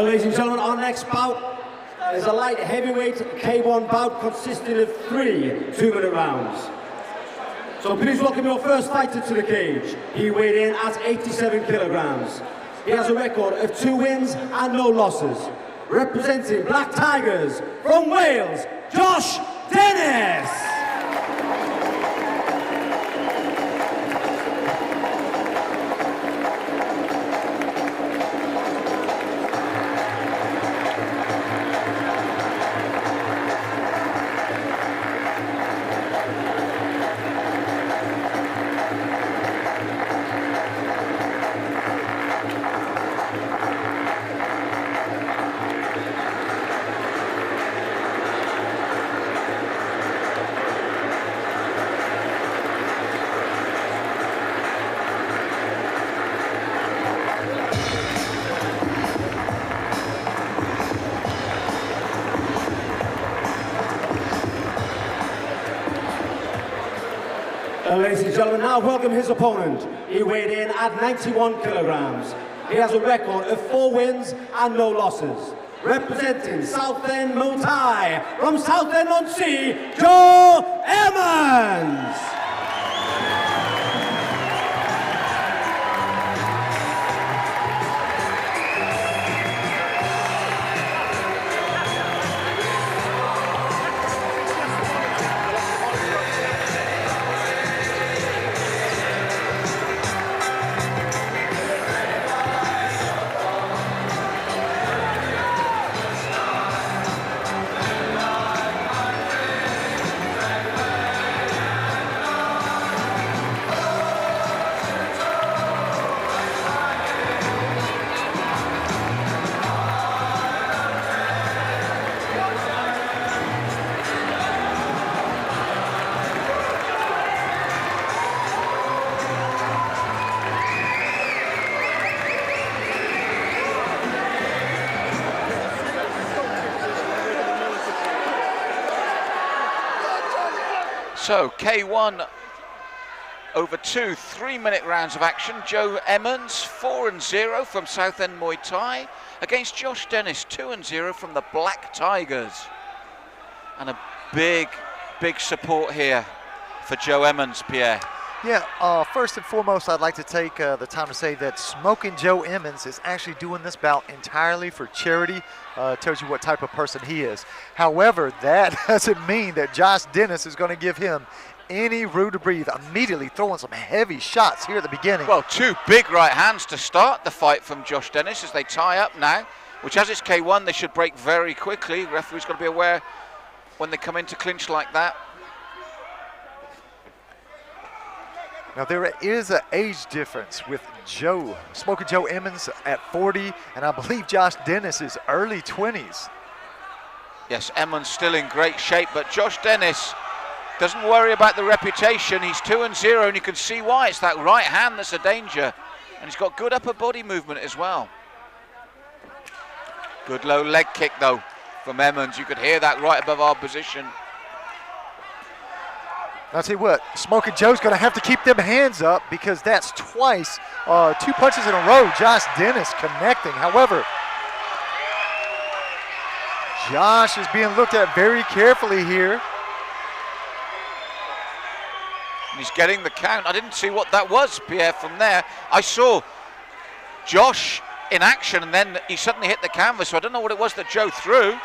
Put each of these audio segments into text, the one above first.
Ladies and gentlemen, our next bout is a light heavyweight K1 bout consisting of 3 2-minute rounds. So please welcome your first fighter to the cage. He weighed in at 87 kilograms. He has a record of 2 wins and no losses. Representing Black Tigers from Wales, Josh Dennis! Ladies and gentlemen, now welcome his opponent. He weighed in at 91 kilograms. He has a record of 4 wins and no losses. Representing Southend Muay Thai from Southend-on-Sea, Joe Emmons! So K1 over 2 3-minute rounds of action. Joe Emmons 4-0 from Southend Muay Thai against Josh Dennis 2-0 from the Black Tigers. And a big support here for Joe Emmons, Pierre. Yeah, first and foremost, I'd like to take the time to say that Smoking Joe Emmons is actually doing this bout entirely for charity. Tells you what type of person he is. However, that doesn't mean that Josh Dennis is going to give him any room to breathe. Immediately throwing some heavy shots here at the beginning. Well, 2 big right hands to start the fight from Josh Dennis as they tie up now, which as it's K1, they should break very quickly. Referee's got to be aware when they come into clinch like that. Now there is an age difference with Smoking Joe Emmons at 40, and I believe Josh Dennis is early 20s. Yes, Emmons still in great shape, but Josh Dennis doesn't worry about the reputation. He's 2-0, and you can see why. It's that right hand that's a danger, and he's got good upper body movement as well. Good low leg kick though from Emmons. You could hear that right above our position. I'll tell you what, Smoking Joe's going to have to keep them hands up because that's twice, 2 punches in a row. Josh Dennis connecting. However, Josh is being looked at very carefully here. And he's getting the count. I didn't see what that was, Pierre, from there. I saw Josh in action and then he suddenly hit the canvas, so I don't know what it was that Joe threw,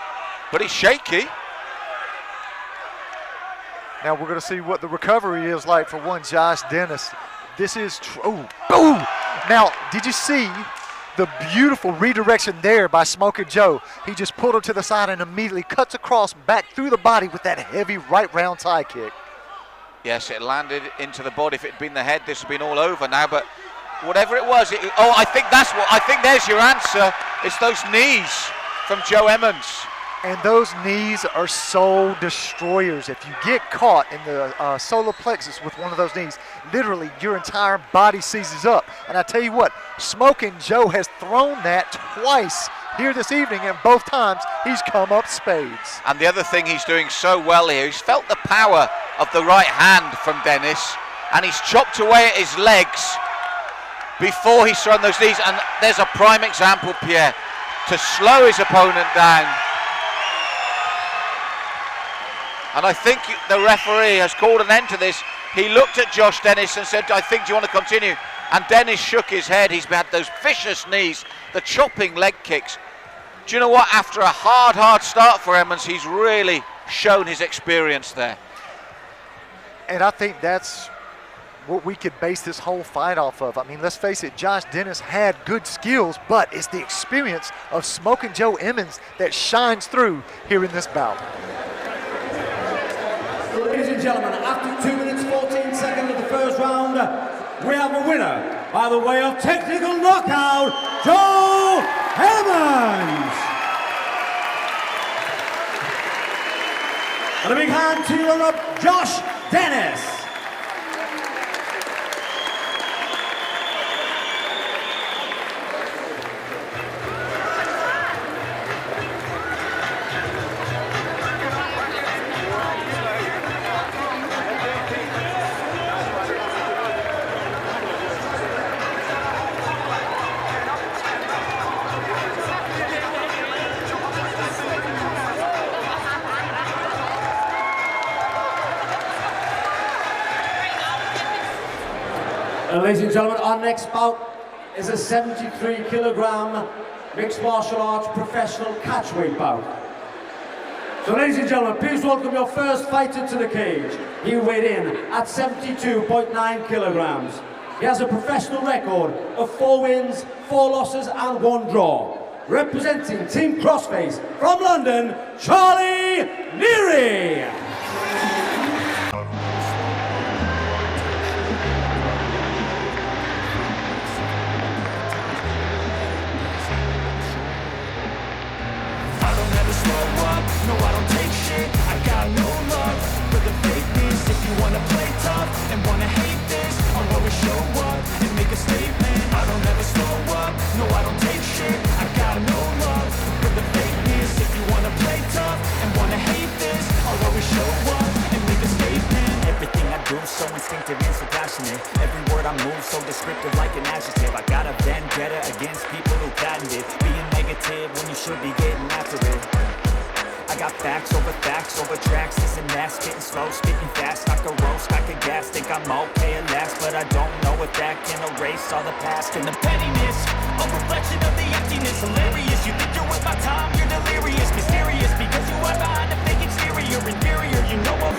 but he's shaky. Now we're going to see what the recovery is like for one Josh Dennis. This is, oh, boom! Now, did you see the beautiful redirection there by Smoking Joe? He just pulled him to the side and immediately cuts across back through the body with that heavy right round tie kick. Yes, it landed into the body. If it had been the head, this would have been all over now, but whatever it was, I think there's your answer. It's those knees from Joe Emmons. And those knees are soul destroyers. If you get caught in the solar plexus with one of those knees, literally your entire body seizes up. And I tell you what, Smoking Joe has thrown that twice here this evening, and both times he's come up spades. And the other thing he's doing so well here, he's felt the power of the right hand from Dennis, and he's chopped away at his legs before he's thrown those knees. And there's a prime example, Pierre. to slow his opponent down. And I think the referee has called an end to this. He looked at Josh Dennis and said, I think, do you want to continue? And Dennis shook his head. He's had those vicious knees, the chopping leg kicks. Do you know what? After a hard start for Emmons, he's really shown his experience there. And I think that's what we could base this whole fight off of. I mean, let's face it, Josh Dennis had good skills, but it's the experience of Smoking Joe Emmons that shines through here in this bout. Ladies and gentlemen, after 2 minutes 14 seconds of the first round, we have a winner by the way of technical knockout, Joe Emmons. And a big hand to run up Josh Dennis. Ladies and gentlemen, our next bout is a 73-kilogram mixed martial arts professional catchweight bout. So ladies and gentlemen, please welcome your first fighter to the cage. He weighed in at 72.9 kilograms. He has a professional record of 4 wins, 4 losses and 1 draw. Representing Team Crossface from London, Charlie Leary. No, I don't take shit, I got no love for the fakeness. If you wanna play tough and wanna hate this, I'll always show up and make a statement. I don't ever slow up, no, I don't take shit, I got no love for the fakeness. If you wanna play tough and wanna hate this, I'll always show up and make a statement. Everything I do so instinctive and so passionate. Every word I move so descriptive like an adjective. I got a vendetta against people who patented being negative when you should be getting after it. I got facts over tracks, this and that, spitting slow, spitting fast, I could roast, I could gas, think I'm okay at last, but I don't know if that can erase all the past and the pettiness, a reflection of the emptiness, hilarious, you think you're worth my time, you're delirious, mysterious, because you are behind a fake exterior, inferior, you know what?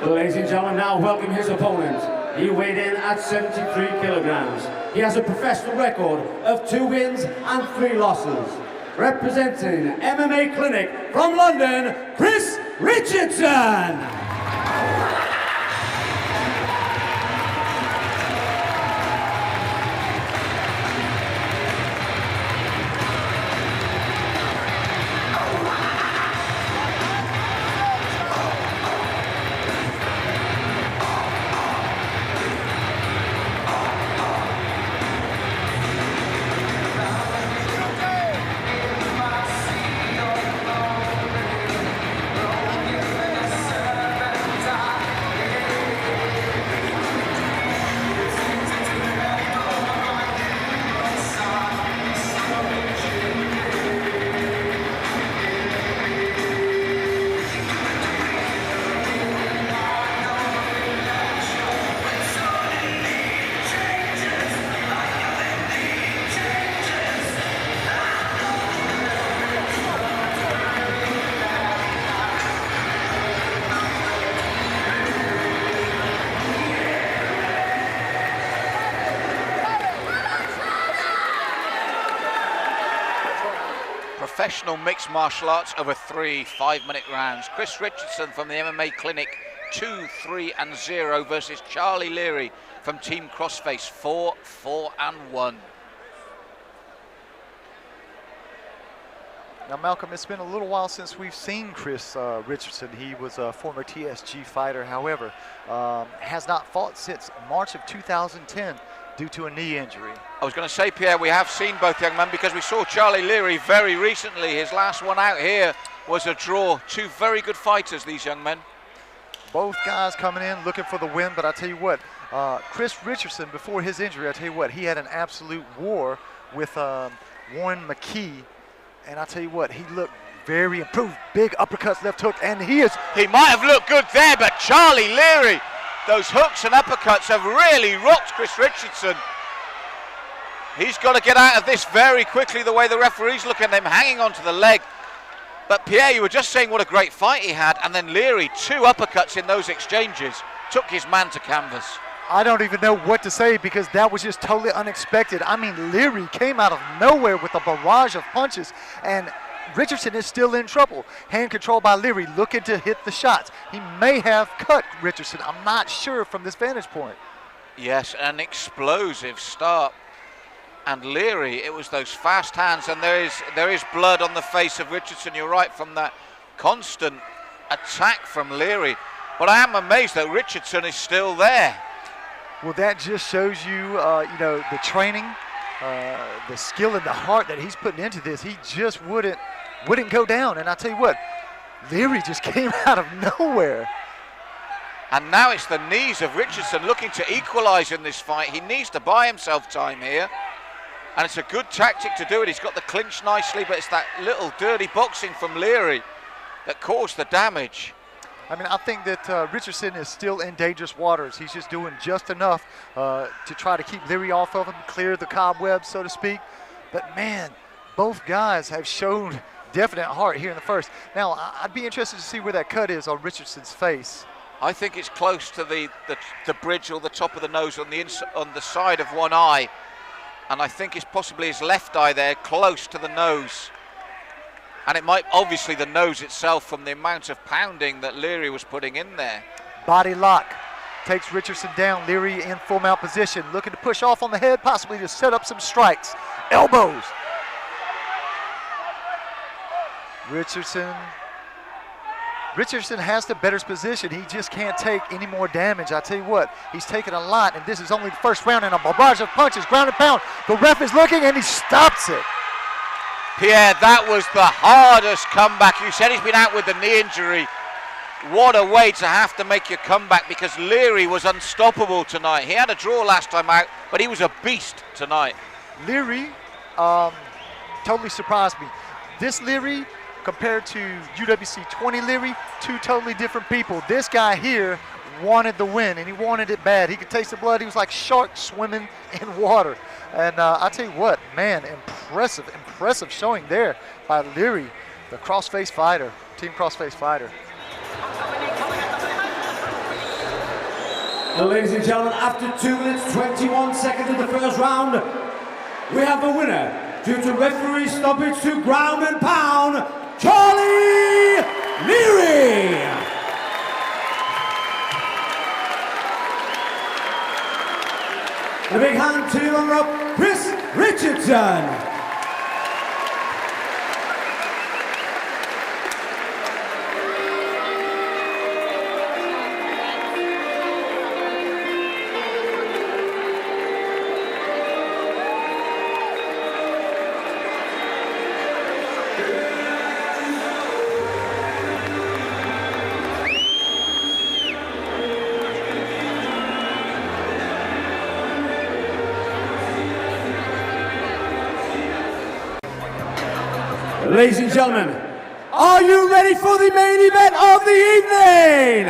Ladies and gentlemen, now welcome his opponent. He weighed in at 73 kilograms. He has a professional record of 2 wins and 3 losses. Representing MMA Clinic from London, Chris Richardson. Professional mixed martial arts over 3 5-minute rounds. Chris Richardson from the MMA Clinic 2-3-0 versus Charlie Leary from Team Crossface 4-4-1. Now, Malcolm, it's been a little while since we've seen Chris Richardson. He was a former TSG fighter, however, has not fought since March of 2010 due to a knee injury. I was going to say, Pierre, we have seen both young men because we saw Charlie Leary very recently. His last one out here was a draw. 2 very good fighters, these young men. Both guys coming in looking for the win, but I tell you what, Chris Richardson, before his injury, I tell you what, he had an absolute war with Warren McKee And I tell you what, he looked very improved. Big uppercuts, left hook, and he might have looked good there, but Charlie Leary, those hooks and uppercuts have really rocked Chris Richardson. He's got to get out of this very quickly, the way the referee's looking at him, hanging onto the leg. But Pierre, you were just saying what a great fight he had, and then Leary, 2 uppercuts in those exchanges, took his man to canvas. I don't even know what to say because that was just totally unexpected. I mean, Leary came out of nowhere with a barrage of punches, and Richardson is still in trouble. Hand control by Leary, looking to hit the shots. He may have cut Richardson. I'm not sure from this vantage point. Yes, an explosive start. And Leary, it was those fast hands, and there is blood on the face of Richardson. You're right, from that constant attack from Leary. But I am amazed that Richardson is still there. Well, that just shows you, you know, the training, the skill and the heart that he's putting into this. He just wouldn't go down. And I tell you what, Leary just came out of nowhere. And now it's the knees of Richardson looking to equalize in this fight. He needs to buy himself time here. And it's a good tactic to do it. He's got the clinch nicely, but it's that little dirty boxing from Leary that caused the damage. I mean, I think that Richardson is still in dangerous waters. He's just doing just enough to try to keep Leary off of him, clear the cobwebs, so to speak. But man, both guys have shown definite heart here in the first. Now, I'd be interested to see where that cut is on Richardson's face. I think it's close to the bridge or the top of the nose on the side of one eye. And I think it's possibly his left eye there, close to the nose. And it might, obviously, the nose itself from the amount of pounding that Leary was putting in there. Body lock takes Richardson down. Leary in full mount position, looking to push off on the head, possibly to set up some strikes. Elbows. Richardson has the better position. He just can't take any more damage. I tell you what, he's taken a lot, and this is only the first round, and a barrage of punches, ground and pound. The ref is looking, and he stops it. Pierre, that was the hardest comeback. You said he's been out with the knee injury. What a way to have to make your comeback, because Leary was unstoppable tonight. He had a draw last time out, but he was a beast tonight. Leary totally surprised me. This Leary compared to UWC22 Leary, 2 totally different people. This guy here wanted the win, and he wanted it bad. He could taste the blood. He was like shark swimming in water. And I tell you what, man, impressive showing there by Leary, the crossface fighter, team crossface fighter. Well, ladies and gentlemen, after 2 minutes, 21 seconds of the first round, we have the winner due to referee stoppage to ground and pound, Charlie Leary. A big hand to the runner-up, Chris Richardson. Ladies and gentlemen, are you ready for the main event of the evening?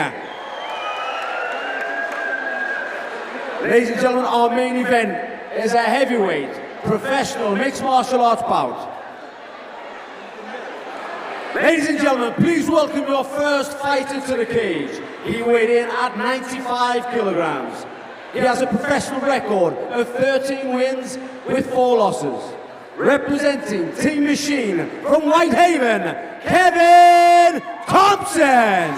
Ladies and gentlemen, our main event is a heavyweight professional mixed martial arts bout. Ladies and gentlemen, please welcome your first fighter to the cage. He weighed in at 95 kilograms. He has a professional record of 13 wins with 4 losses. Representing Team Machine from Whitehaven, Kevin Thompson.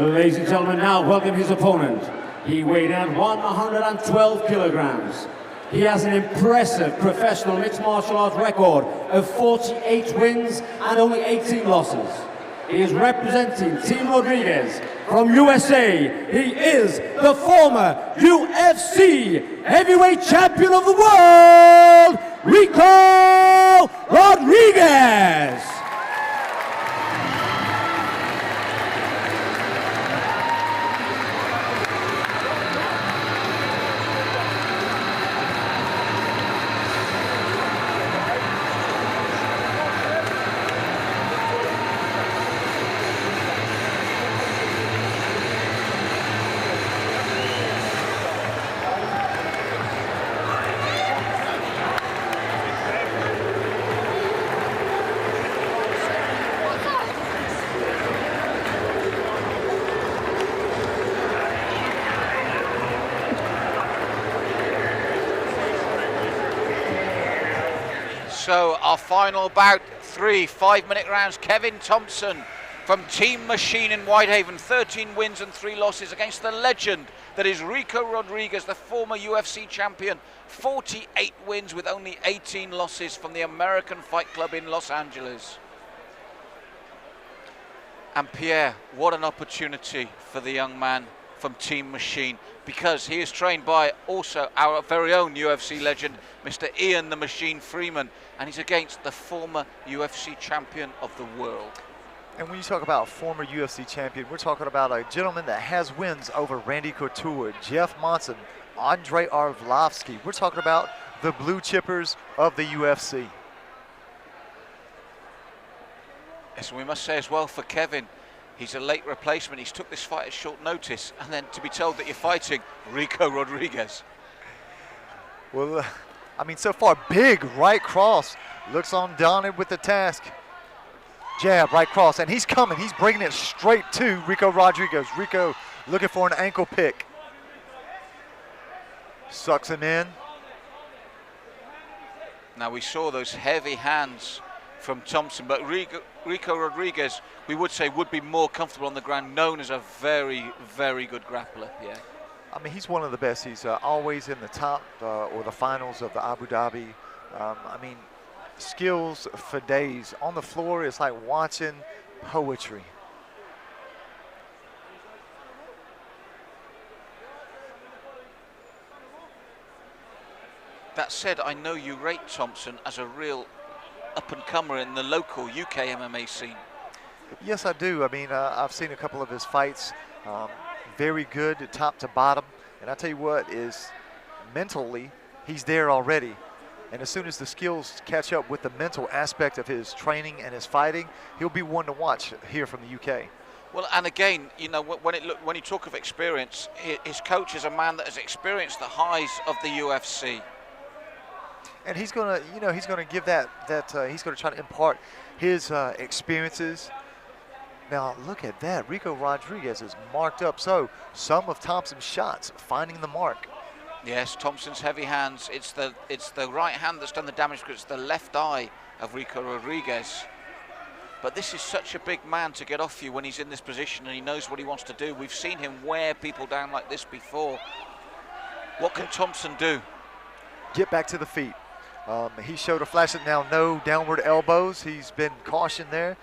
Ladies and gentlemen, now welcome his opponent. He weighed in at 112 kilograms. He has an impressive professional mixed martial arts record of 48 wins and only 18 losses. He is representing Team Rodriguez from USA. He is the former UFC heavyweight champion of the world, Rico Rodriguez. So our final bout, 3 5-minute rounds. Kevin Thompson from Team Machine in Whitehaven, 13 wins and 3 losses against the legend that is Rico Rodriguez, the former UFC champion, 48 wins with only 18 losses from the American Fight Club in Los Angeles. And Pierre, what an opportunity for the young man from Team Machine, because he is trained by also our very own UFC legend, Mr. Ian the Machine Freeman, and he's against the former UFC champion of the world. And when you talk about a former UFC champion, we're talking about a gentleman that has wins over Randy Couture, Jeff Monson, Andrei Arlovsky. We're talking about the blue chippers of the UFC. Yes, we must say as well for Kevin, he's a late replacement. He's took this fight at short notice, and then to be told that you're fighting Rico Rodriguez. Well, I mean, so far, big right cross. Looks undaunted with the task. Jab, right cross, and he's coming. He's bringing it straight to Rico Rodriguez. Rico looking for an ankle pick. Sucks him in. Now, we saw those heavy hands from Thompson, but Rico Rodriguez, we would say, would be more comfortable on the ground, known as a very, very good grappler. Yeah. I mean, he's one of the best. He's always in the top or the finals of the Abu Dhabi. I mean, skills for days. On the floor, it's like watching poetry. That said, I know you rate Thompson as a real up-and-comer in the local UK MMA scene. Yes, I do. I mean, I've seen a couple of his fights. Very good top to bottom. And I tell you what, is mentally, he's there already. And as soon as the skills catch up with the mental aspect of his training and his fighting, he'll be one to watch here from the UK. Well, and again, you know, when you talk of experience, his coach is a man that has experienced the highs of the UFC. And he's gonna, you know, he's gonna give he's gonna try to impart his experiences. Now look at that, Rico Rodriguez is marked up. So some of Thompson's shots finding the mark. Yes, Thompson's heavy hands. It's the right hand that's done the damage, because it's the left eye of Rico Rodriguez. But this is such a big man to get off you when he's in this position and he knows what he wants to do. We've seen him wear people down like this before. What can Thompson do? Get back to the feet. He showed a flash of now no downward elbows. He's been cautioned there.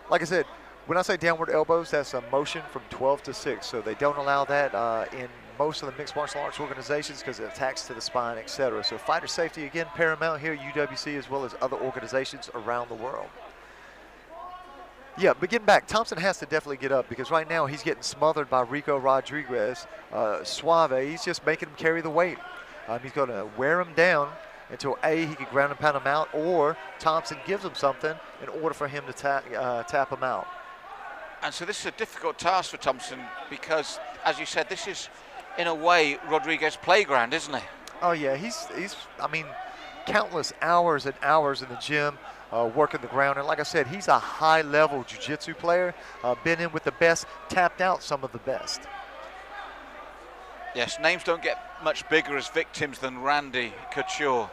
Like I said, when I say downward elbows, that's a motion from 12 to 6. So they don't allow that in most of the mixed martial arts organizations because it attacks to the spine, etc. So fighter safety, again, paramount here at UWC as well as other organizations around the world. Yeah, but getting back, Thompson has to definitely get up because right now he's getting smothered by Rico Rodriguez. Suave, he's just making him carry the weight. He's going to wear him down until A, he can ground and pound him out, or Thompson gives him something in order for him to tap him out. And so this is a difficult task for Thompson because, as you said, this is, in a way, Rodriguez's playground, isn't it? Oh, yeah, he's I mean, countless hours and hours in the gym working the ground. And like I said, he's a high-level jiu-jitsu player, been in with the best, tapped out some of the best. Yes, names don't get much bigger as victims than Randy Couture.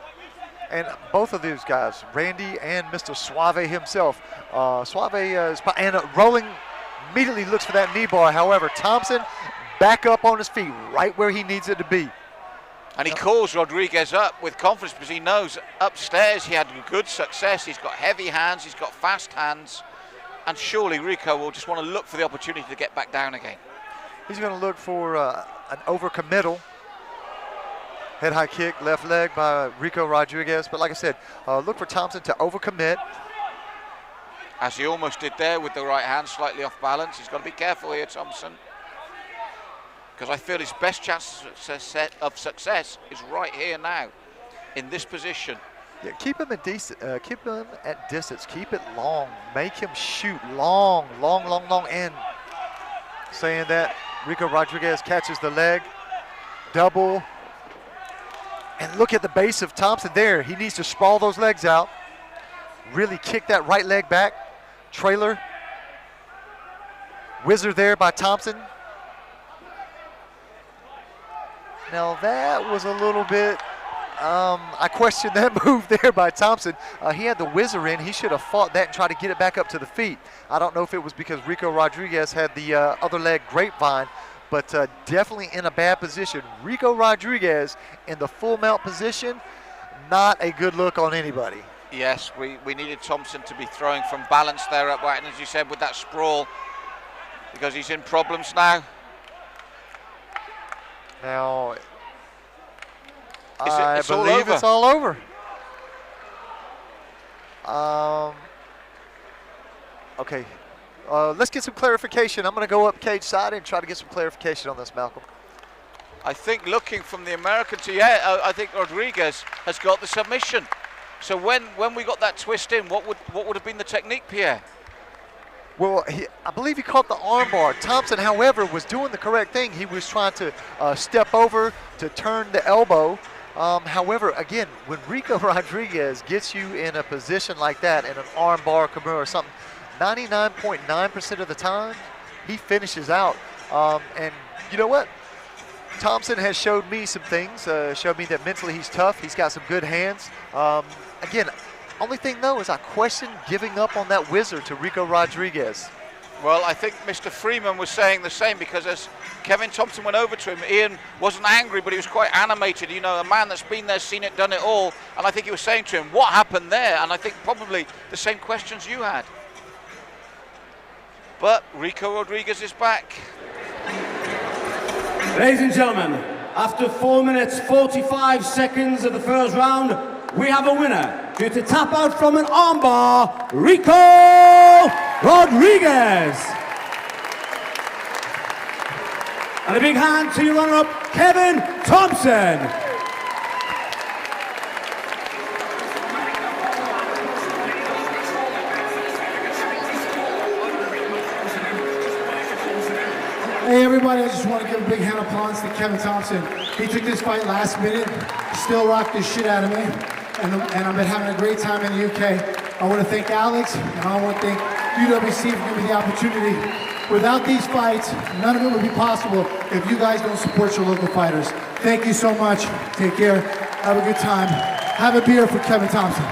And both of these guys, Randy and Mr. Suave himself. Suave is and rolling immediately looks for that knee bar. However, Thompson back up on his feet, right where he needs it to be. And he calls Rodriguez up with confidence because he knows upstairs he had good success. He's got heavy hands, he's got fast hands, and surely Rico will just want to look for the opportunity to get back down again. He's going to look for an overcommittal. Head high kick, left leg by Rico Rodriguez. But like I said, look for Thompson to overcommit. As he almost did there with the right hand, slightly off balance. He's got to be careful here, Thompson, because I feel his best chance of success is right here now, in this position. Yeah, keep him at distance. Keep it long. Make him shoot long, and saying that, Rico Rodriguez catches the leg, double, and look at the base of Thompson there. He needs to sprawl those legs out, really kick that right leg back, trailer, whizzer there by Thompson. Now that was a little bit, I question that move there by Thompson. He had the whizzer in. He should have fought that and tried to get it back up to the feet. I don't know if it was because Rico Rodriguez had the other leg grapevine, but definitely in a bad position. Rico Rodriguez in the full mount position, not a good look on anybody. Yes, we needed Thompson to be throwing from balance there upright, and as you said, with that sprawl, because he's in problems now. Now, I believe it's all over. Okay, let's get some clarification. I'm going to go up cage side and try to get some clarification on this, Malcolm. I think looking from the American to, I think Rodriguez has got the submission. So when we got that twist in, what would have been the technique, Pierre? Well, I believe he caught the armbar. Thompson, however, was doing the correct thing. He was trying to step over to turn the elbow. However, again, when Rico Rodriguez gets you in a position like that, in an armbar, Kimura or something, 99.9% of the time, he finishes out. And you know what? Thompson has showed me some things, showed me that mentally he's tough. He's got some good hands. Again, only thing, though, is I question giving up on that whizzer to Rico Rodriguez. Well, I think Mr. Freeman was saying the same, because as Kevin Thompson went over to him, Ian wasn't angry, but he was quite animated. You know, a man that's been there, seen it, done it all. And I think he was saying to him, what happened there? And I think probably the same questions you had. But Rico Rodriguez is back. Ladies and gentlemen, after 4 minutes 45 seconds of the first round, we have a winner due to tap out from an armbar, Rico Rodriguez. And a big hand to your runner-up, Kevin Thompson. Hey everybody, I just want to give a big hand of applause to Kevin Thompson. He took this fight last minute, still rocked the shit out of me, and I've been having a great time in the UK. I want to thank Alex, and I want to thank UWC for giving me the opportunity. Without these fights, none of it would be possible if you guys don't support your local fighters. Thank you so much. Take care. Have a good time. Have a beer for Kevin Thompson.